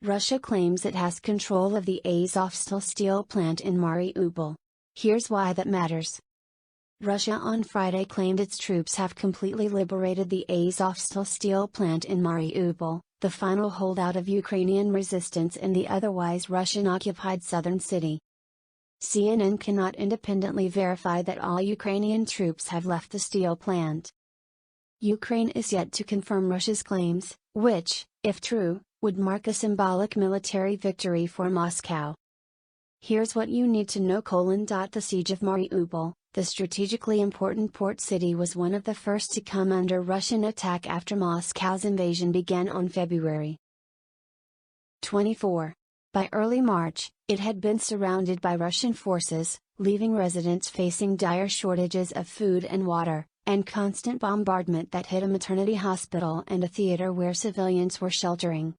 Russia claims it has control of the Azovstal steel plant in Mariupol. Here's why that matters. Russia on Friday claimed its troops have completely liberated the Azovstal steel plant in Mariupol, the final holdout of Ukrainian resistance in the otherwise Russian-occupied southern city. CNN cannot independently verify that all Ukrainian troops have left the steel plant. Ukraine is yet to confirm Russia's claims, which, if true, would mark a symbolic military victory for Moscow. Here's what you need to know: The siege of Mariupol, the strategically important port city, was one of the first to come under Russian attack after Moscow's invasion began on February 24. By early March, it had been surrounded by Russian forces, leaving residents facing dire shortages of food and water, and constant bombardment that hit a maternity hospital and a theater where civilians were sheltering.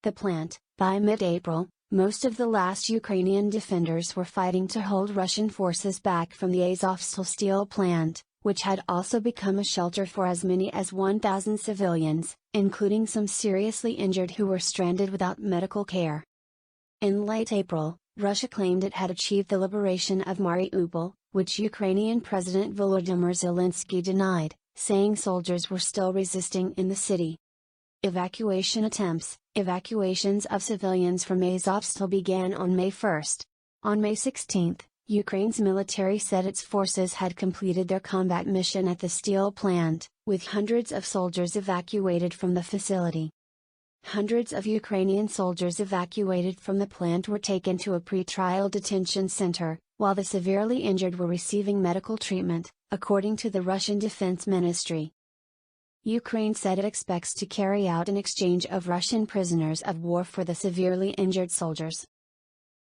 The plant, by mid-April, most of the last Ukrainian defenders were fighting to hold Russian forces back from the Azovstal steel plant, which had also become a shelter for as many as 1,000 civilians, including some seriously injured who were stranded without medical care. In late April, Russia claimed it had achieved the liberation of Mariupol, which Ukrainian President Volodymyr Zelensky denied, saying soldiers were still resisting in the city. Evacuations of civilians from Azovstal began on May 1. On May 16, Ukraine's military said its forces had completed their combat mission at the steel plant, with hundreds of soldiers evacuated from the facility. Hundreds of Ukrainian soldiers evacuated from the plant were taken to a pre-trial detention center, while the severely injured were receiving medical treatment, according to the Russian Defense Ministry. Ukraine said it expects to carry out an exchange of Russian prisoners of war for the severely injured soldiers.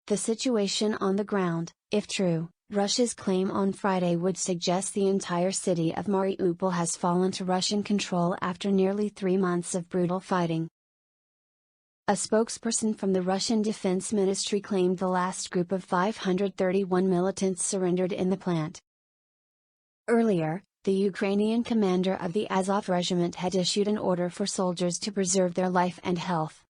The situation on the ground, if true, Russia's claim on Friday would suggest the entire city of Mariupol has fallen to Russian control after nearly 3 months of brutal fighting. A spokesperson from the Russian Defense Ministry claimed the last group of 531 militants surrendered in the plant. Earlier, the Ukrainian commander of the Azov regiment had issued an order for soldiers to preserve their life and health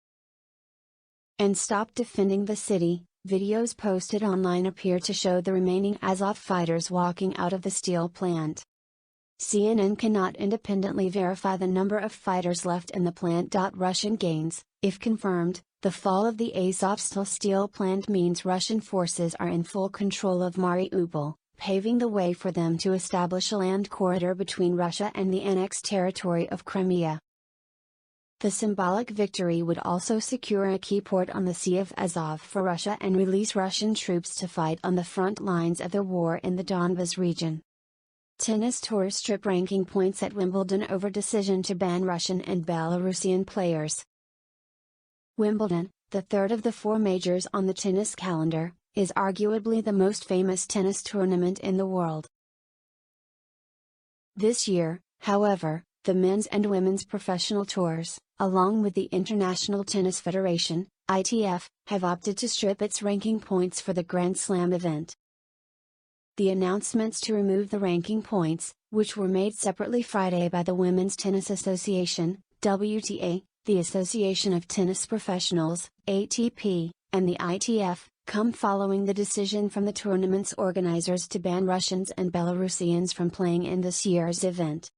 and stop defending the city. Videos posted online appear to show the remaining Azov fighters walking out of the steel plant. CNN cannot independently verify the number of fighters left in the plant. Russian gains, if confirmed, the fall of the Azovstal steel plant means Russian forces are in full control of Mariupol, paving the way for them to establish a land corridor between Russia and the annexed territory of Crimea. The symbolic victory would also secure a key port on the Sea of Azov for Russia and release Russian troops to fight on the front lines of the war in the Donbas region. Tennis Tour strip ranking points at Wimbledon over decision to ban Russian and Belarusian players. Wimbledon, the third of the 4 majors on the tennis calendar, is arguably the most famous tennis tournament in the world. This year, however, the men's and women's professional tours, along with the International Tennis Federation, ITF, have opted to strip its ranking points for the Grand Slam event. The announcements to remove the ranking points, which were made separately Friday by the Women's Tennis Association, WTA, the Association of Tennis Professionals, ATP, and the ITF, come following the decision from the tournament's organizers to ban Russians and Belarusians from playing in this year's event.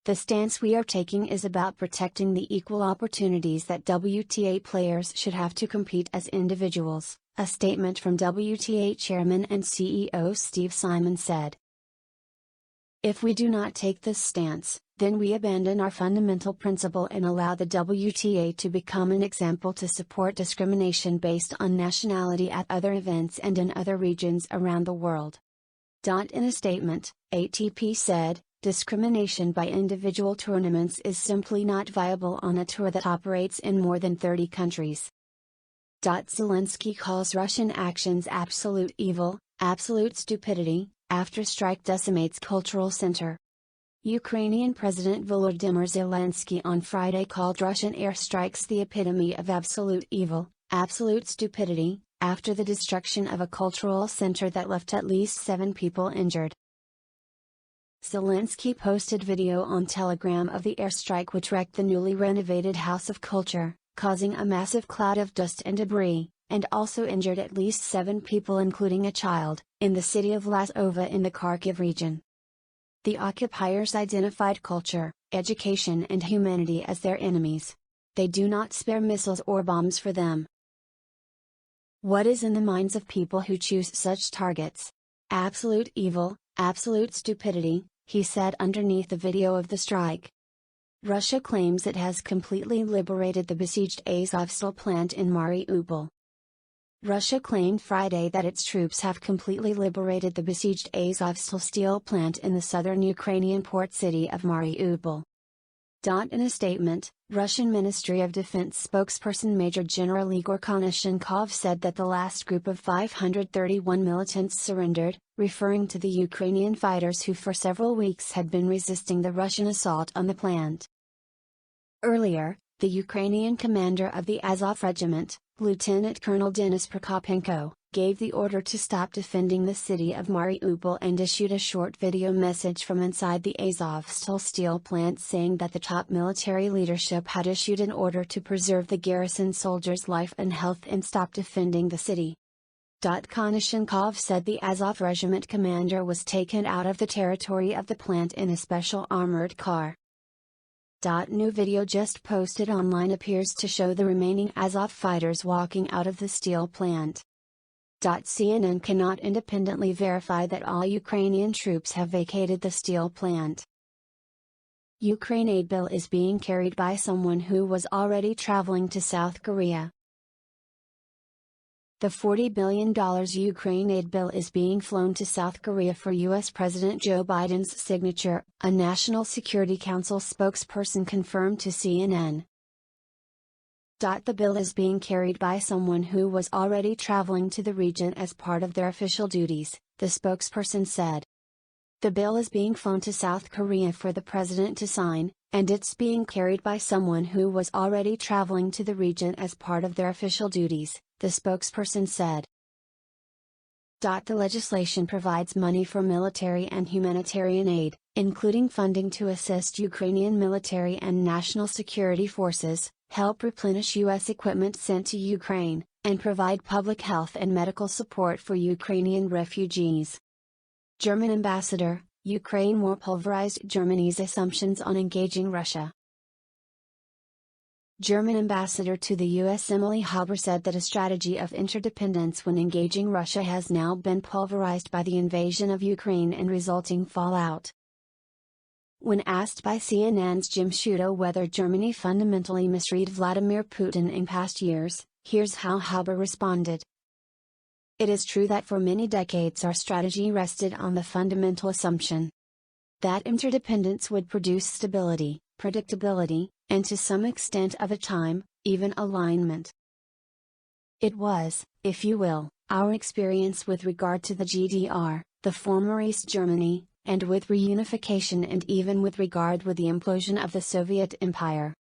The stance we are taking is about protecting the equal opportunities that WTA players should have to compete as individuals, a statement from WTA Chairman and CEO Steve Simon said. If we do not take this stance, then we abandon our fundamental principle and allow the WTA to become an example to support discrimination based on nationality at other events and in other regions around the world. In a statement, ATP said, discrimination by individual tournaments is simply not viable on a tour that operates in more than 30 countries. Zelensky calls Russian actions absolute evil, absolute stupidity, after strike decimates cultural center. Ukrainian President Volodymyr Zelensky on Friday called Russian airstrikes the epitome of absolute evil, absolute stupidity, after the destruction of a cultural center that left at least 7 people injured. Zelensky posted video on Telegram of the airstrike which wrecked the newly renovated House of Culture, causing a massive cloud of dust and debris, and also injured at least 7 people including a child, in the city of Lazova in the Kharkiv region. The occupiers identified culture, education and humanity as their enemies. They do not spare missiles or bombs for them. What is in the minds of people who choose such targets? Absolute evil, absolute stupidity, he said underneath the video of the strike. Russia claims it has completely liberated the besieged Azovstal plant in Mariupol. Russia claimed Friday that its troops have completely liberated the besieged Azovstal steel plant in the southern Ukrainian port city of Mariupol. In a statement, Russian Ministry of Defense spokesperson Major General Igor Konashenkov said that the last group of 531 militants surrendered, referring to the Ukrainian fighters who for several weeks had been resisting the Russian assault on the plant. Earlier, the Ukrainian commander of the Azov Regiment, Lieutenant Colonel Denis Prokopenko, gave the order to stop defending the city of Mariupol and issued a short video message from inside the Azovstal steel plant saying that the top military leadership had issued an order to preserve the garrison soldiers' life and health and stop defending the city. Konashenkov said the Azov Regiment commander was taken out of the territory of the plant in a special armored car. New video just posted online appears to show the remaining Azov fighters walking out of the steel plant. CNN cannot independently verify that all Ukrainian troops have vacated the steel plant. Ukraine aid bill is being carried by someone who was already traveling to South Korea. The $40 billion Ukraine aid bill is being flown to South Korea for U.S. President Joe Biden's signature, a National Security Council spokesperson confirmed to CNN. The bill is being carried by someone who was already traveling to the region as part of their official duties, the spokesperson said. The bill is being flown to South Korea for the president to sign, and it's being carried by someone who was already traveling to the region as part of their official duties, the spokesperson said. The legislation provides money for military and humanitarian aid, including funding to assist Ukrainian military and national security forces, help replenish U.S. equipment sent to Ukraine, and provide public health and medical support for Ukrainian refugees. German ambassador, Ukraine more pulverized Germany's assumptions on engaging Russia. German ambassador to the U.S. Emily Haber said that a strategy of interdependence when engaging Russia has now been pulverized by the invasion of Ukraine and resulting fallout. When asked by CNN's Jim Sciutto whether Germany fundamentally misread Vladimir Putin in past years, here's how Haber responded. It is true that for many decades our strategy rested on the fundamental assumption that interdependence would produce stability, predictability, and to some extent of a time, even alignment. It was, if you will, our experience with regard to the GDR, the former East Germany, and with reunification and even with regard with the implosion of the Soviet Empire.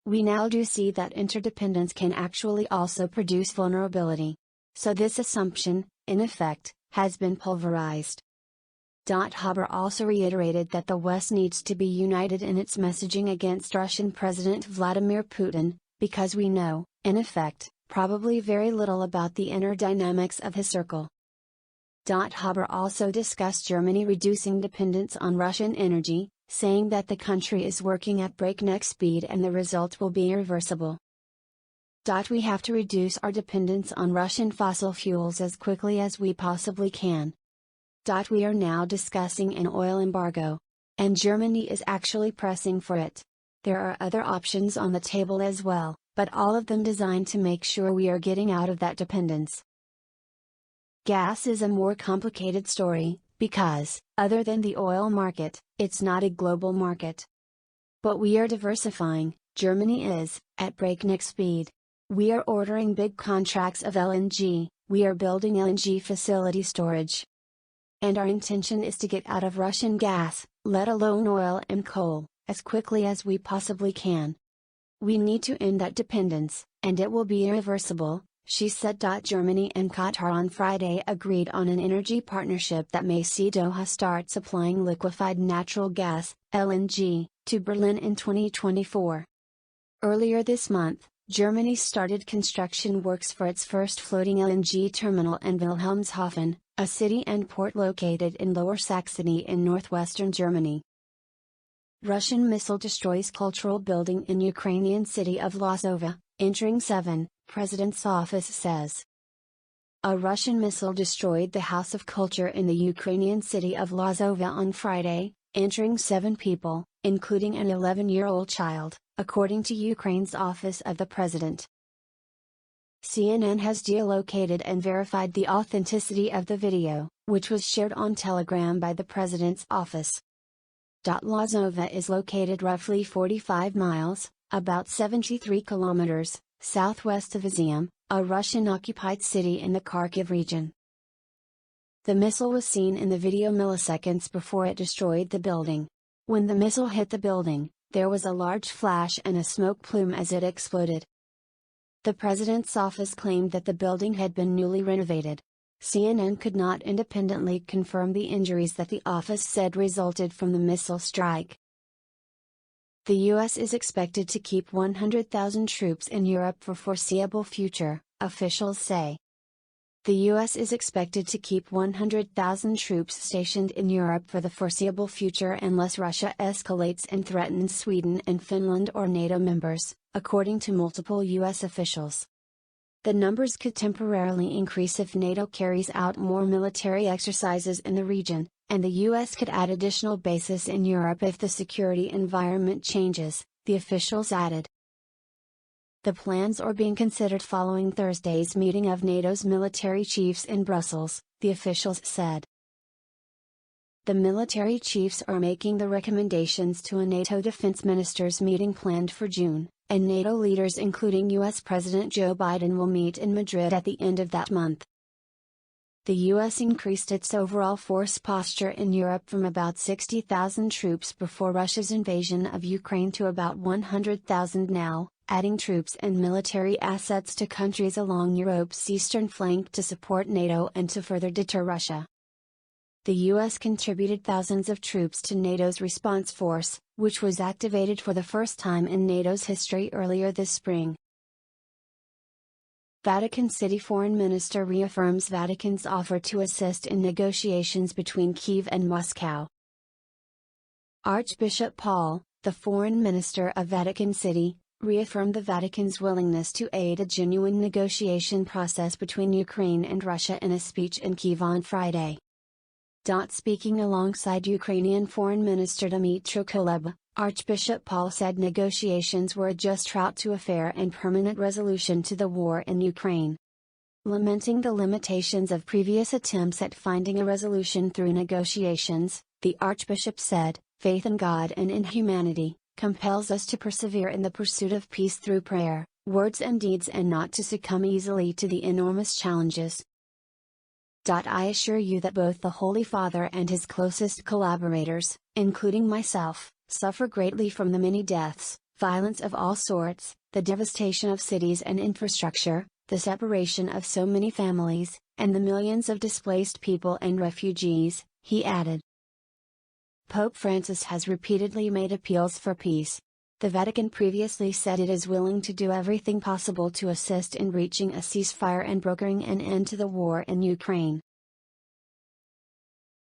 We now do see that interdependence can actually also produce vulnerability. So this assumption, in effect, has been pulverized. Haber also reiterated that the West needs to be united in its messaging against Russian President Vladimir Putin, because we know, in effect, probably very little about the inner dynamics of his circle. Haber also discussed Germany reducing dependence on Russian energy, saying that the country is working at breakneck speed and the result will be irreversible. We have to reduce our dependence on Russian fossil fuels as quickly as we possibly can. We are now discussing an oil embargo. And Germany is actually pressing for it. There are other options on the table as well, but all of them designed to make sure we are getting out of that dependence. Gas is a more complicated story, because, other than the oil market, it's not a global market. But we are diversifying, Germany is, at breakneck speed. We are ordering big contracts of LNG, we are building LNG facility storage. And our intention is to get out of Russian gas, let alone oil and coal, as quickly as we possibly can. We need to end that dependence, and it will be irreversible, she said. Germany and Qatar on Friday agreed on an energy partnership that may see Doha start supplying liquefied natural gas, LNG, to Berlin in 2024. Earlier this month, Germany started construction works for its first floating LNG terminal in Wilhelmshaven, a city and port located in Lower Saxony in northwestern Germany. Russian missile destroys cultural building in Ukrainian city of Lozova, injuring 7, President's office says. A Russian missile destroyed the House of Culture in the Ukrainian city of Lozova on Friday, injuring 7 people, including an 11-year-old child, according to Ukraine's Office of the President. CNN has geolocated and verified the authenticity of the video, which was shared on Telegram by the President's office. Lozova is located roughly 45 miles, about 73 kilometers, southwest of Izium, a Russian-occupied city in the Kharkiv region. The missile was seen in the video milliseconds before it destroyed the building. When the missile hit the building, there was a large flash and a smoke plume as it exploded. The president's office claimed that the building had been newly renovated. CNN could not independently confirm the injuries that the office said resulted from the missile strike. The U.S. is expected to keep 100,000 troops in Europe for foreseeable future, officials say. The U.S. is expected to keep 100,000 troops stationed in Europe for the foreseeable future unless Russia escalates and threatens Sweden and Finland or NATO members, according to multiple U.S. officials. The numbers could temporarily increase if NATO carries out more military exercises in the region, and the U.S. could add additional bases in Europe if the security environment changes, the officials added. The plans are being considered following Thursday's meeting of NATO's military chiefs in Brussels, the officials said. The military chiefs are making the recommendations to a NATO defense ministers meeting planned for June, and NATO leaders including U.S. President Joe Biden will meet in Madrid at the end of that month. The U.S. increased its overall force posture in Europe from about 60,000 troops before Russia's invasion of Ukraine to about 100,000 now, adding troops and military assets to countries along Europe's eastern flank to support NATO and to further deter Russia. The U.S. contributed thousands of troops to NATO's response force, which was activated for the first time in NATO's history earlier this spring. Vatican City Foreign Minister reaffirms Vatican's offer to assist in negotiations between Kyiv and Moscow. Archbishop Paul, the Foreign Minister of Vatican City, reaffirmed the Vatican's willingness to aid a genuine negotiation process between Ukraine and Russia in a speech in Kyiv on Friday. Speaking alongside Ukrainian Foreign Minister Dmytro Kuleba, Archbishop Paul said negotiations were a just route to a fair and permanent resolution to the war in Ukraine. Lamenting the limitations of previous attempts at finding a resolution through negotiations, the Archbishop said, "Faith in God and in humanity compels us to persevere in the pursuit of peace through prayer, words and deeds and not to succumb easily to the enormous challenges. I assure you that both the Holy Father and his closest collaborators, including myself, suffer greatly from the many deaths, violence of all sorts, the devastation of cities and infrastructure, the separation of so many families, and the millions of displaced people and refugees," he added. Pope Francis has repeatedly made appeals for peace. The Vatican previously said it is willing to do everything possible to assist in reaching a ceasefire and brokering an end to the war in Ukraine.